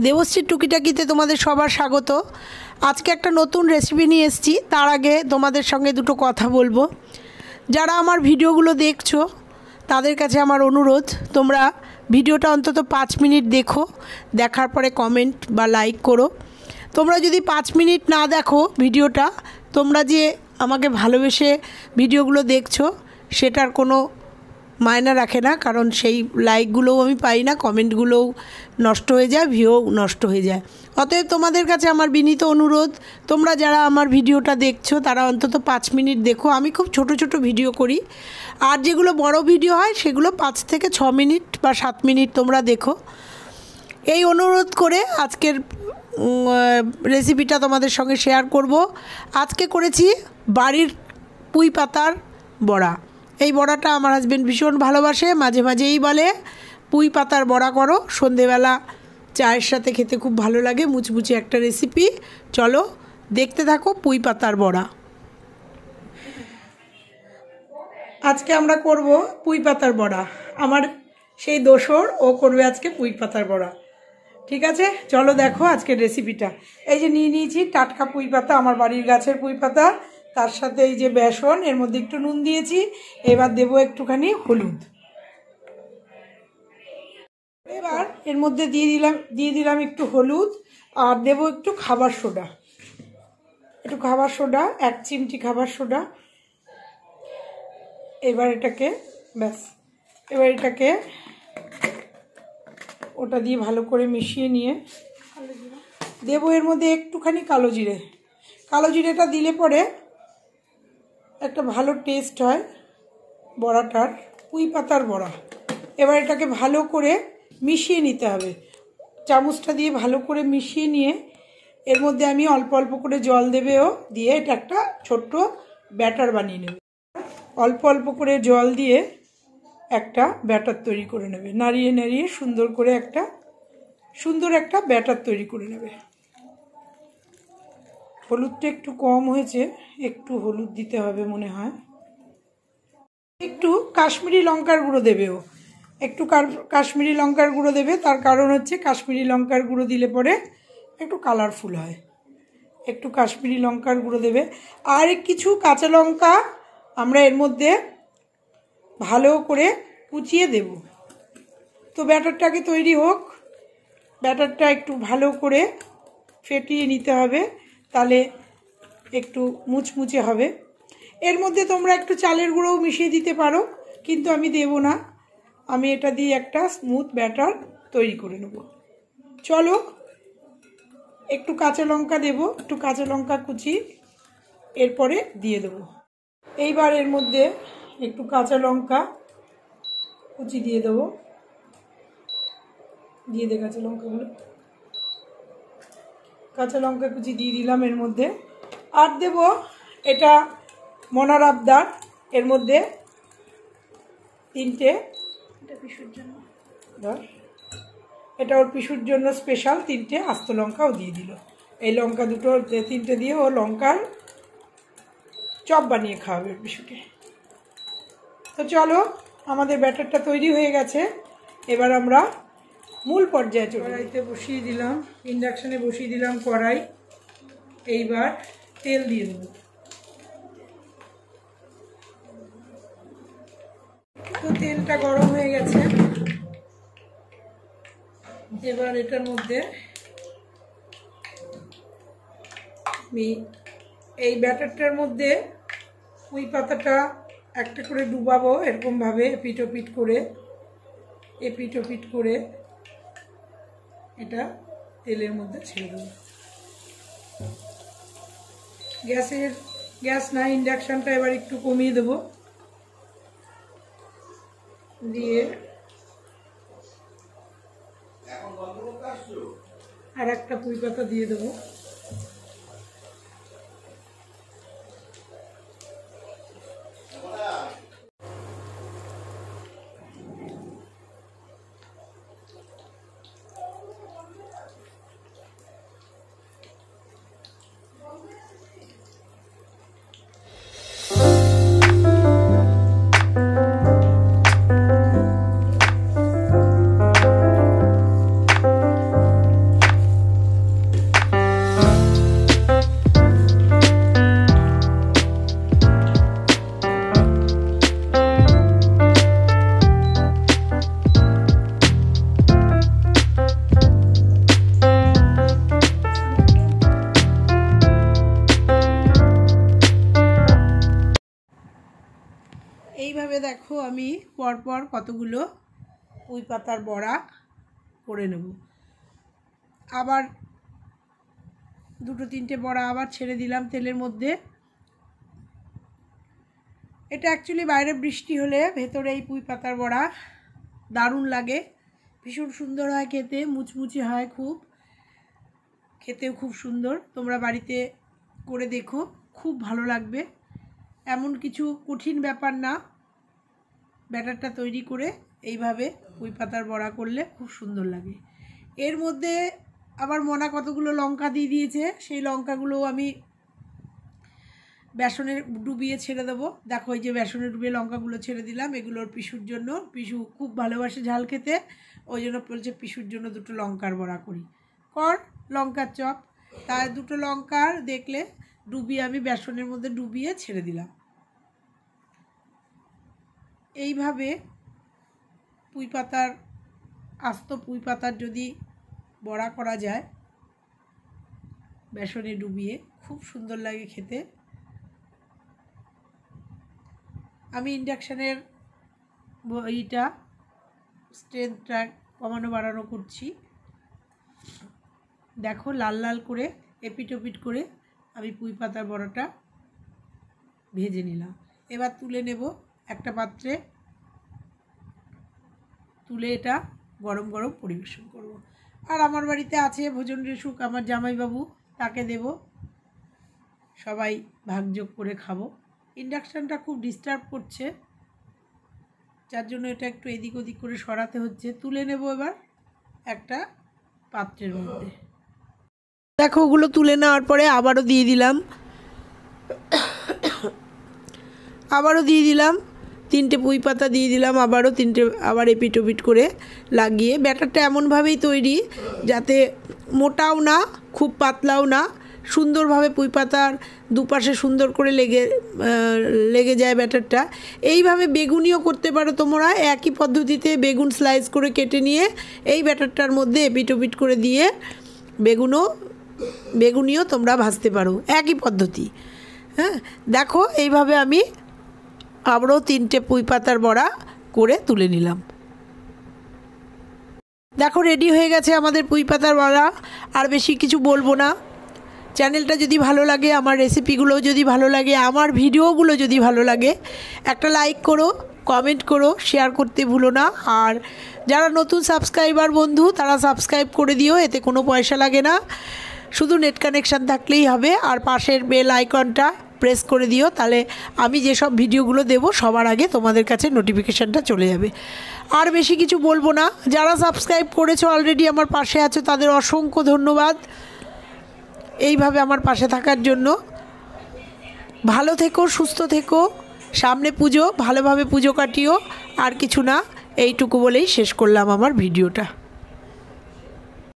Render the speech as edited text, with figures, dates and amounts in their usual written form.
দেবশ্রী টুকিটাকিতে তোমাদের সবার স্বাগত। আজকে একটা নতুন রেসিপি নিয়ে এসেছি। তার আগে তোমাদের সঙ্গে দুটো কথা বলবো। যারা আমার ভিডিওগুলো দেখছো তাদের কাছে আমার অনুরোধ, তোমরা ভিডিওটা অন্তত 5 মিনিট দেখো, দেখার পরে কমেন্ট বা লাইক করো। তোমরা যদি 5 মিনিট না দেখো ভিডিওটা, তোমরা যে আমাকে ভালোবেসে ভিডিওগুলো দেখছো সেটার কোনো মায়না রাখে না, কারণ সেই লাইকগুলোও আমি পাই না, কমেন্টগুলোও নষ্ট হয়ে যায়, ভিউ নষ্ট হয়ে যায়। অতএব তোমাদের কাছে আমার বিনীত অনুরোধ, তোমরা যারা আমার ভিডিওটা দেখছো তারা অন্তত 5 মিনিট দেখো। আমি খুব ছোট ছোট ভিডিও করি, আর যেগুলো বড় ভিডিও হয় সেগুলো 5 থেকে 6 মিনিট বা 7 মিনিট তোমরা দেখো। এই অনুরোধ করে আজকের রেসিপিটা তোমাদের সঙ্গে শেয়ার করব। আজকে করেছি বাড়ির পুঁই পাতার বড়া। এই বড়াটা আমার হাজবেন্ড ভীষণ ভালোবাসে, মাঝে মাঝেই বলে পুঁই পাতার বড়া করো, সন্ধেবেলা চায়ের সাথে খেতে খুব ভালো লাগে, মুচমুচে একটা রেসিপি। চলো দেখতে থাকো পুঁই পাতার বড়া। আজকে আমরা করব পুঁই পাতার বড়া। আমার সেই দোসর, ও করবে আজকে পুঁই পাতার বড়া। ঠিক আছে, চলো দেখো আজকের রেসিপিটা। এই যে নিয়ে নিয়েছি টাটকা পুঁই পাতা, আমার বাড়ির গাছের পুঁই পাতা, তার সাথে এই যে বেসন, এর মধ্যে একটু নুন দিয়েছি। এবার দেবো একটুখানি হলুদ। এবার এর মধ্যে দিয়ে দিলাম একটু হলুদ, আর দেবো একটু খাবার সোডা, একটু খাবার সোডা, 1 চিমটি খাবার সোডা। এবার এটাকে ওটা দিয়ে ভালো করে মিশিয়ে নিয়ে দেবো এর মধ্যে একটুখানি কালো জিরে। কালো জিরেটা দিলে পরে একটা ভালো টেস্ট হয় বড়াটার, পুঁই পাতার বড়া। এবার এটাকে ভালো করে মিশিয়ে নিতে হবে, চামচটা দিয়ে ভালো করে মিশিয়ে নিয়ে এর মধ্যে আমি অল্প অল্প করে জল দেবেও, দিয়ে এটা একটা ছোট্ট ব্যাটার বানিয়ে নেবে। অল্প অল্প করে জল দিয়ে একটা ব্যাটার তৈরি করে নেবে, নাড়িয়ে নাড়িয়ে সুন্দর একটা ব্যাটার তৈরি করে নেবে। হলুদটা একটু কম হয়েছে, একটু হলুদ দিতে হবে মনে হয়। একটু কাশ্মীরি লঙ্কার গুঁড়ো দেবেও, একটু কাশ্মীরি লঙ্কার গুঁড়ো দেবে। তার কারণ হচ্ছে কাশ্মীরি লঙ্কার গুঁড়ো দিলে পরে একটু কালারফুল হয়। একটু কাশ্মীরি লঙ্কার গুঁড়ো দেবে। আর কিছু কাঁচা লঙ্কা আমরা এর মধ্যে ভালো করে কুচিয়ে দেব। তো ব্যাটারটাকে তৈরি হোক, ব্যাটারটা একটু ভালো করে ফেটিয়ে নিতে হবে, তাহলে একটু মুচমুচে হবে। এর মধ্যে তোমরা একটু চালের গুঁড়োও মিশিয়ে দিতে পারো, কিন্তু আমি দেব না। আমি এটা দিয়ে একটা স্মুথ ব্যাটার তৈরি করে নেব। চলো একটু কাঁচা লঙ্কা দেব, একটু কাঁচা লঙ্কা কুচি এরপরে দিয়ে দেব। এইবার এর মধ্যে একটু কাঁচা লঙ্কা কুচি দিয়ে দেবো। দিয়ে দে কাঁচা লঙ্কাগুলো, কাঁচা লঙ্কা কুচি দিয়ে দিলাম এর মধ্যে। আর দেব এটা মনার আবদার, এর মধ্যে 3টে, এটা পিসুর জন্য, এটা ওর পিসুর জন্য স্পেশাল 3টে আস্ত লঙ্কাও দিয়ে দিল। এই লঙ্কা দুটো 3টে দিয়ে ও লঙ্কার চপ বানিয়ে খাওয়াবে পিসুকে। তো চলো আমাদের ব্যাটারটা তৈরি হয়ে গেছে। এবার আমরা মূল পর্যায়ে চলে। কড়াইতে বসিয়ে দিলাম, ইন্ডাকশানে বসিয়ে দিলাম কড়াই। এইবার তেল দিয়ে দেবো। তো তেলটা গরম হয়ে গেছে। এবার এটার মধ্যে এই ব্যাটারটার মধ্যে পুঁই পাতাটা একটা করে ডুবাবো, এরকমভাবে এপিট ওপিট করে এটা তেলের মধ্যে ছেড়ে দেবো। গ্যাস না, ইন্ডাকশানটা এবার একটু কমিয়ে দেবো, দিয়ে আর একটা পুঁই পাতা দিয়ে দেবো। দেখো আমি পরপর কতগুলো পুঁই পাতার বড়া করে নেব। আবার দুটো তিনটে বড়া আবার ছেড়ে দিলাম তেলের মধ্যে। এটা অ্যাকচুয়ালি বাইরে বৃষ্টি হলে ভেতরে এই পুঁই পাতার বড়া দারুণ লাগে, ভীষণ সুন্দর হয় খেতে, মুচমুচে হয়, খুব খেতেও খুব সুন্দর। তোমরা বাড়িতে করে দেখো, খুব ভালো লাগবে। এমন কিছু কঠিন ব্যাপার না, ব্যাটারটা তৈরি করে এইভাবে পুঁই পাতার বড়া করলে খুব সুন্দর লাগে। এর মধ্যে আবার মনা কতগুলো লঙ্কা দিয়ে দিয়েছে, সেই লঙ্কাগুলো আমি বেসনে ডুবিয়ে ছেড়ে দেবো। দেখো এই যে বেসনে ডুবিয়ে লঙ্কাগুলো ছেড়ে দিলাম, এগুলোর পিসুর জন্য। পিসু খুব ভালোবাসে ঝাল খেতে, ওই জন্য বলছে পিসুর জন্য দুটো লঙ্কার বড়া করি, কর লঙ্কার চপ। তার দুটো লঙ্কার দেখলে ডুবিয়ে আমি বেসনের মধ্যে ডুবিয়ে ছেড়ে দিলাম। এইভাবে পুঁই পাতার, আস্ত পুঁই পাতার যদি বড়া করা যায় বেসনে ডুবিয়ে, খুব সুন্দর লাগে খেতে। আমি ইন্ডাকশানের এইটা স্ট্রেংথটা কমানো বাড়ানো করছি। দেখো লাল লাল করে এপিট ওপিট করে আমি পুঁই পাতার বড়াটা ভেজে নিলাম। এবার তুলে নেব একটা পাত্রে, তুলে এটা গরম গরম পরিবেশন করব। আর আমার বাড়িতে আছে ভোজন রেশুক, আমার জামাইবাবু, তাকে দেব, সবাই ভাগযোগ করে খাবো। ইন্ডাকশানটা খুব ডিস্টার্ব করছে, যার জন্য এটা একটু এদিক ওদিক করে সরাতে হচ্ছে। তুলে নেব এবার একটা পাত্রের মধ্যে। দেখো ওগুলো তুলে নেওয়ার পরে আবারও দিয়ে দিলাম তিনটে পুঁই পাতা দিয়ে দিলাম, আবারও তিনটে, আবার এপিট ওপিট করে লাগিয়ে। ব্যাটারটা এমনভাবেই তৈরি যাতে মোটাও না খুব পাতলাও না, সুন্দরভাবে পুঁই পাতার দুপাশে সুন্দর করে লেগে যায় ব্যাটারটা। এইভাবে বেগুনিও করতে পারো তোমরা, একই পদ্ধতিতে বেগুন স্লাইস করে কেটে নিয়ে এই ব্যাটারটার মধ্যে এপিট ওপিট করে দিয়ে বেগুনিও তোমরা ভাজতে পারো, একই পদ্ধতি। হ্যাঁ, দেখো এইভাবে আমি আবারও তিনটে পুঁই পাতার বড়া করে তুলে নিলাম। দেখো রেডি হয়ে গেছে আমাদের পুঁই পাতার বড়া। আর বেশি কিছু বলবো না। চ্যানেলটা যদি ভালো লাগে, আমার রেসিপিগুলো যদি ভালো লাগে, আমার ভিডিওগুলো যদি ভালো লাগে, একটা লাইক করো, কমেন্ট করো, শেয়ার করতে ভুলো না। আর যারা নতুন সাবস্ক্রাইবার বন্ধু, তারা সাবস্ক্রাইব করে দিও, এতে কোনো পয়সা লাগে না, শুধু নেট কানেকশান থাকলেই হবে। আর পাশের বেল আইকনটা প্রেস করে দিও, তাহলে আমি যেসব ভিডিওগুলো দেব সবার আগে তোমাদের কাছে নোটিফিকেশানটা চলে যাবে। আর বেশি কিছু বলবো না। যারা সাবস্ক্রাইব করেছো অলরেডি, আমার পাশে আছো, তাদের অসংখ্য ধন্যবাদ এইভাবে আমার পাশে থাকার জন্য। ভালো থেকো, সুস্থ থেকো, সামনে পুজো, ভালোভাবে পুজো কাটিও। আর কিছু না, এইটুকু বলেই শেষ করলাম আমার ভিডিওটা।